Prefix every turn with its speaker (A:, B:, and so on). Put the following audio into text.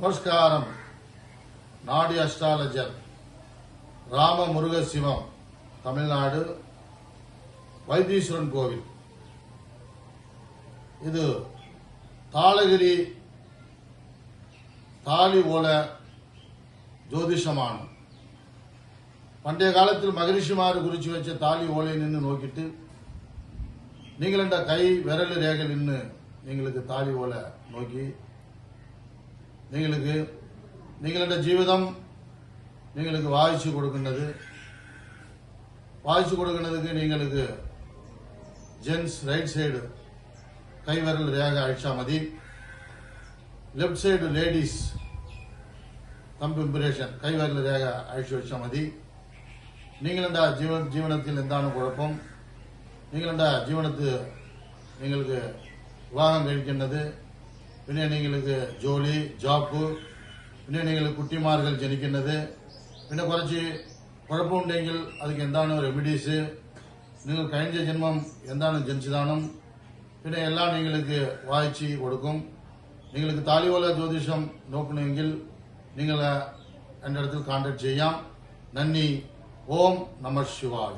A: நமஸ்காரம். நாடி அஸ்ட்ராலஜர் ராம முருக சிவம், தமிழ்நாடு, வைத்தீஸ்வரன் கோவில். இது தாளகிரி தாலி ஓல ஜோதிஷமானம். பண்டைய காலத்தில் மகரிஷிமாறு குறிச்சு வச்ச தாலி ஓலை நின்று நோக்கிட்டு நீங்கள் என்ற கை விரல் ரேகை நின்று நீங்களுக்கு தாலி ஓலை நோக்கி நீங்கள் என்ற ஜீவிதம் நீங்களுக்கு வாய்ச்சி கொடுக்கின்றது. வாய்ச்சி கொடுக்கின்றதுக்கு நீங்களுக்கு ஜென்ஸ் ரைட் சைடு கை விரல் ரேகை அழிச்சாமதி, லெப்ட் சைடு லேடிஸ் தம்பு இம்பிரேஷன் கை விரல் ரேகை அழிச்சு வச்சாமதி. நீங்கள் என்ற ஜீவனத்தில் எந்தான குழப்பம், நீங்கள் என்ற ஜீவனத்து நீங்களுக்கு விவாகம் കഴിക്കുന്നത്, പിന്നെ നിങ്ങൾക്ക് ജോലി ജോബ്, പിന്നെ നിങ്ങൾക്ക് കുട്ടിമാർകൾ ജനിക്കുന്നത്, പിന്നെ കുറച്ച് കുഴപ്പമുണ്ടെങ്കിൽ അതിക്ക് എന്താണ് റെമഡീസ്, നിങ്ങൾ കഴിഞ്ഞ ജന്മം എന്താണ് ജനിച്ചതാണും പിന്നെ എല്ലാം നിങ്ങൾക്ക് വായിച്ച് കൊടുക്കും. നിങ്ങൾക്ക് താലിയോല ജ്യോതിഷം നോക്കണമെങ്കിൽ നിങ്ങൾ എൻ്റെ അടുത്ത് കോൺടാക്ട് ചെയ്യാം. നന്ദി. ഓം നമഃ ശിവായ.